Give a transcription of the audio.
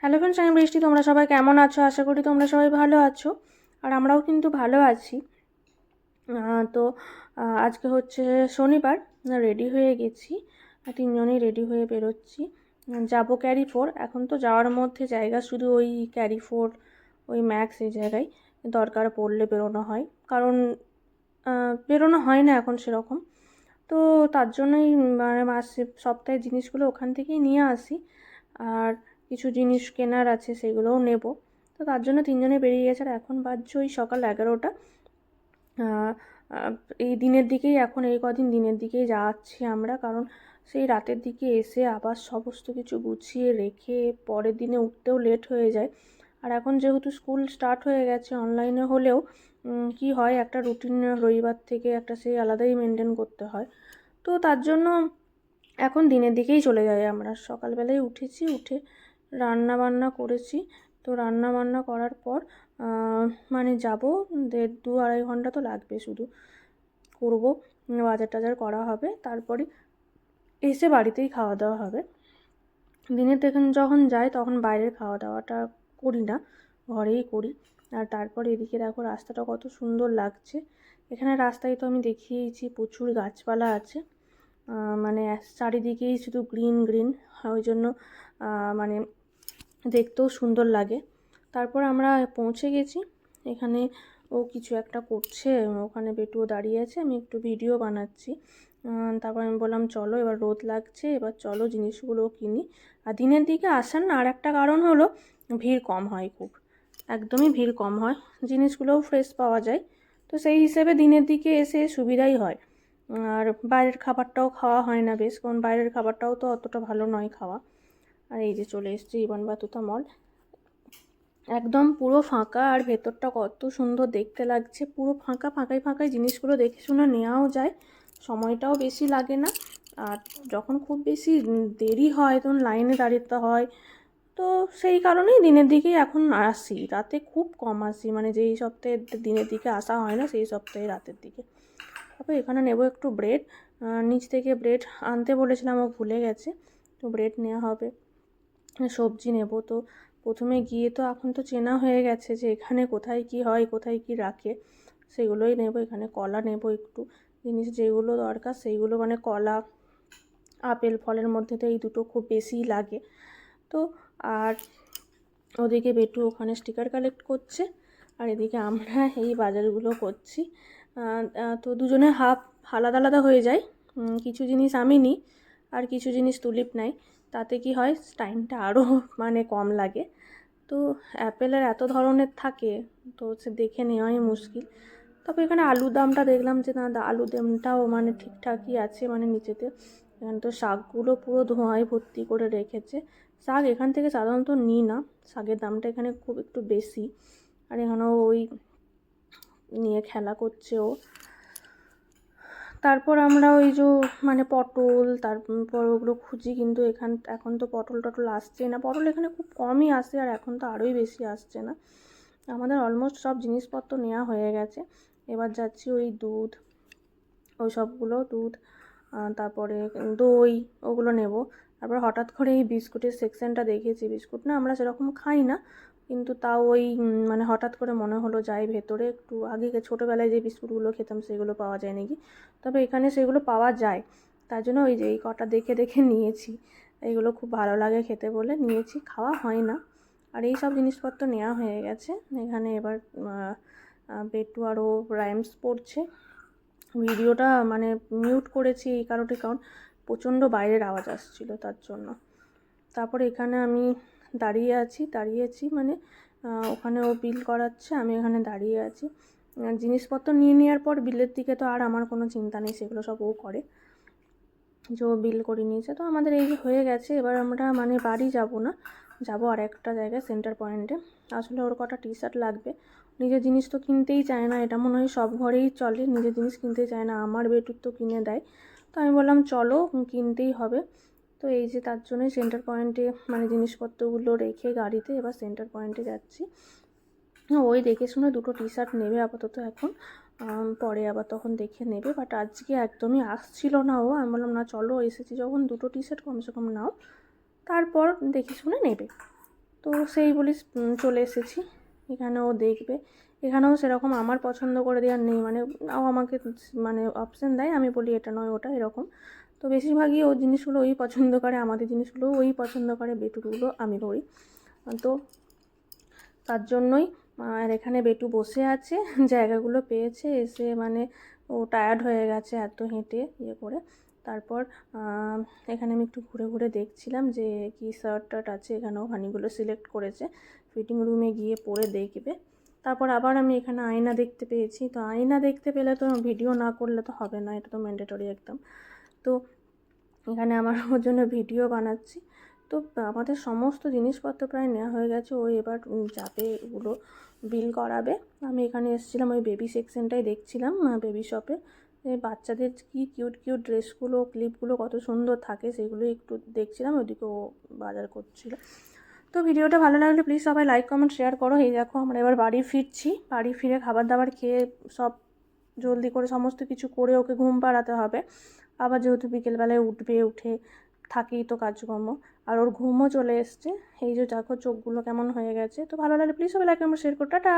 Hello friends, আমি বৃষ্টি। তোমরা সবাই কেমন আছো? আশা করি তোমরা সবাই ভালো আছো, আর আমরাও কিন্তু ভালো আছি। তো আজকে হচ্ছে শনিবার। রেডি হয়ে গেছি, তিনজনেই রেডি হয়ে বেরোচ্ছি। যাবো ক্যারিফোর। এখন তো যাওয়ার মধ্যে জায়গা শুধু ওই ক্যারিফোর, ওই ম্যাক্স, এই জায়গায় দরকার পড়লে বেরোনো হয়, কারণ বেরোনো হয় না এখন সেরকম। তো তার জন্যই মানে মাসে সপ্তাহে জিনিসগুলো ওখান থেকেই নিয়ে আসি, আর কিছু জিনিস কেনার আছে সেগুলোও নেব। তো তার জন্য তিনজনে বেরিয়ে গেছে। আর এখন বাজছে ওই সকাল 11টা। এই দিনের দিকেই, এখন এই কদিন দিনের দিকেই যাচ্ছি আমরা, কারণ সেই রাতের দিকে এসে আবার সমস্ত কিছু গুছিয়ে রেখে পরের দিনে উঠতেও লেট হয়ে যায়। আর এখন যেহেতু স্কুল স্টার্ট হয়ে গেছে অনলাইনে হলেও কি হয়, একটা রুটিন রবিবার থেকে একটা সেই আলাদাই মেনটেন করতে হয়। তো তার জন্য এখন দিনের দিকেই চলে যাই আমরা। সকালবেলায় উঠেছি, উঠে রান্না বান্না করেছি। তো রান্না বান্না করার পর মানে যাব, 1.5-2-2.5 ঘন্টা তো লাগবে, শুধু করবো, বাজার টাজার করা হবে, তারপরে এসে বাড়িতেই খাওয়া দাওয়া হবে। দিনের যখন যাই তখন বাইরের খাওয়া দাওয়াটা করি না, ঘরেই করি। আর তারপরে এদিকে দেখো রাস্তাটা কত সুন্দর লাগছে। এখানে রাস্তায় তো আমি দেখিয়েছি প্রচুর গাছপালা আছে, মানে চারিদিকেই শুধু গ্রিন গ্রিন, ওই জন্য মানে দেখতেও সুন্দর লাগে। তারপর আমরা পৌঁছে গেছি। এখানে ও কিছু একটা করছে, ওখানে বেটুও দাঁড়িয়ে আছে, আমি একটু ভিডিও বানাচ্ছি। তারপর আমি বললাম চলো, এবার রোদ লাগছে, এবার চলো জিনিসগুলো কিনি। আর দিনের দিকে আসার না আর একটা কারণ হলো ভিড় কম হয়, খুব একদমই ভিড় কম হয়, জিনিসগুলোও ফ্রেশ পাওয়া যায়। তো সেই হিসেবে দিনের দিকে এসে সুবিধাই হয়। আর বাইরের খাবারটাও খাওয়া হয় না বেশ, কারণ বাইরের খাবারটাও তো অতটা ভালো নয় খাওয়া। আর এই যে চলে এসেছি ইবান বাতুতা মল। একদম পুরো ফাঁকা, আর ভেতরটা কত সুন্দর দেখতে লাগছে। পুরো ফাঁকা, ফাঁকায় ফাঁকায় জিনিসগুলো দেখে শুনে নেওয়াও যায়, সময়টাও বেশি লাগে না। আর যখন খুব বেশি দেরি হয় তখন লাইনে দাঁড়াতে হয়। তো সেই কারণেই দিনের দিকেই এখন আসি, রাতে খুব কম আসি, মানে যেই সপ্তাহে দিনের দিকে আসা হয় না সেই সপ্তাহে রাতের দিকে। তারপর এখানে নেব একটু ব্রেড, নিচ থেকে ব্রেড আনতে বলেছিলাম, ও ভুলে গেছে। তো ব্রেড নেওয়া হবে, সবজি নেব। তো প্রথমে গিয়ে তো এখন তো চেনা হয়ে গেছে যে এখানে কোথায় কি হয়, কোথায় কি রাখে, সেগুলোই নেব। এখানে কলা নেব, একটু জিনিস যেগুলো দরকার সেইগুলো, মানে কলা, আপেল, ফলের মধ্যে তো এই দুটো খুব বেশিই লাগে। তো আর ওদিকে বেটু ওখানে স্টিকার কালেক্ট করছে, আর এদিকে আমরা এই বাজারগুলো করছি। তো দুজনে হাফ আলাদা আলাদা হয়ে যায়। কিছু জিনিস আমি নিই আর কিছু জিনিস তুলিপ নেয়, তাতে কি হয় টাইমটা আরও মানে কম লাগে। তো অ্যাপেলের এত ধরনের থাকে, তো সে দেখে নেওয়াই মুশকিল। তবে এখানে আলুর দামটা দেখলাম যে না, আলুর দামটাও মানে ঠিকঠাকই আছে, মানে নিচেতে। এখানে তো শাকগুলো পুরো ধোঁয়ায় ভর্তি করে রেখেছে। শাক এখান থেকে সাধারণত নিই না, শাকের দামটা এখানে খুব একটু বেশি। আর এখানেও ওই নিয়ে খেলা করছে ও। তারপর আমরা ওই যে মানে পটল, তারপর ওগুলো খুঁজি, কিন্তু এখন তো পটল টটল আসছে না। পটল এখানে খুব কমই আসে, আর এখন তো আরোই বেশি আসছে না। আমাদের অলমোস্ট সব জিনিসপত্র নেওয়া হয়ে গেছে। এবার যাচ্ছি ওই দুধ, ওই সবগুলো দুধ, তারপরে দই, ওগুলো নেব। তারপর হঠাৎ করে এই বিস্কুটের সেকশনটা দেখেছি। বিস্কুট না আমরা সেরকম খাই না, কিন্তু তাও ওই মানে হঠাৎ করে মনে হলো যাই ভেতরে একটু। আগে ছোটোবেলায় যে বিস্কুটগুলো খেতাম সেগুলো পাওয়া যায় নাকি, তবে এখানে সেগুলো পাওয়া যায়। তার জন্য ওই যে এই কটা দেখে দেখে নিয়েছি, এগুলো খুব ভালো লাগে খেতে বলে নিয়েছি, খাওয়া হয় না। আর এই সব জিনিসপত্র নেওয়া হয়ে গেছে। এখানে এবার বেটু আরও রাইমস পড়ছে। ভিডিওটা মানে মিউট করেছি এই কারণ প্রচণ্ড বাইরের আওয়াজ আসছিল, তার জন্য। তারপরে এখানে আমি দাঁড়িয়েছি মানে ওখানে ও বিল করাচ্ছে, আমি এখানে দাঁড়িয়ে আছি। জিনিসপত্র নিয়ে নেওয়ার পর বিলের দিকে তো আর আমার কোনো চিন্তা নেই, সেগুলো সব ও করে, যে ও বিল করে নিয়েছে। তো আমাদের এই যে হয়ে গেছে। এবার আমরা মানে বাড়ি যাব না, যাবো আর একটা জায়গায়, সেন্টার পয়েন্টে। আসলে ওর কটা টি শার্ট লাগবে। নিজের জিনিস তো কিনতেই চায় না, এটা মনে হয় সব ঘরেই চলে, নিজের জিনিস কিনতে চায় না। আমার বেটুর তো কিনে দেয়। তো আমি বললাম চলো, কিনতেই হবে। তো এই যে তার জন্যই সেন্টার পয়েন্টে মানে জিনিসপত্রগুলো রেখে গাড়িতে এবার সেন্টার পয়েন্টে যাচ্ছি। ওই দেখে শুনে দুটো টি শার্ট নেবে আপাতত এখন, পরে আবার তখন দেখে নেবে। বাট আজকে একদমই আসছিল না ও। আমি বললাম না চলো, এসেছি যখন দুটো টি শার্ট কমসে কম নাও, তারপর দেখে শুনে নেবে। তো সেই বলি চলে এসেছি। এখানেও দেখবে, এখানেও সেরকম আমার পছন্দ করে দেওয়ার নেই, মানে ও আমাকে মানে অপশান দেয়, আমি বলি এটা নয় ওটা, এরকম। তো বেশিরভাগই ও জিনিসগুলো ওই পছন্দ করে, আমাদের জিনিসগুলো ওই পছন্দ করে, বেটুগুলো আমি করি। তো তার জন্যই আর এখানে বেটু বসে আছে, জায়গাগুলো পেয়েছে, এসে মানে ও টায়ার্ড হয়ে গেছে এত হেঁটে ইয়ে করে। তারপর এখানে আমি একটু ঘুরে ঘুরে দেখছিলাম যে কি শার্ট টার্ট আছে, এখানেও হানিগুলো সিলেক্ট করেছে, ফিটিং রুমে গিয়ে পরে দেখবে। তারপর আবার আমি এখানে আয়না দেখতে পেয়েছি। তো আয়না দেখতে পেলে তো ভিডিও না করলে তো হবে না, এটা তো ম্যান্ডেটরি একদম। তো এখানে আমার ওর জন্য ভিডিও বানাচ্ছি। তো আমাদের সমস্ত জিনিসপত্র প্রায় নেওয়া হয়ে গেছে, ও এবার যাবে এগুলো বিল করাবে। আমি এখানে এসেছিলাম ওই বেবি সেকশনটাই দেখছিলাম, বেবি শপে। বাচ্চাদের কি কিউট কিউট ড্রেসগুলো, ক্লিপগুলো কত সুন্দর থাকে, সেগুলো একটু দেখছিলাম, ওদিকে ও বাজার করছিল। তো ভিডিওটা ভালো লাগলে প্লিজ সবাই লাইক কমেন্ট শেয়ার করো। এই দেখো আমরা এবার বাড়ি ফিরছি, বাড়ি ফিরে খাবার দাবার খেয়ে সব জলদি করে সমস্ত কিছু করে ওকে ঘুম পাড়াতে হবে। আবার যেহেতু বিকেলবেলায় উঠবে, উঠে থাকেই তো কাজকর্ম, আর ওর ঘুমও চলে এসছে। এই যে দেখো চোখগুলো কেমন হয়ে গেছে। তো ভালো লাগলে প্লিজ সবাই লাইক কমেন্ট শেয়ার করো, টাটা।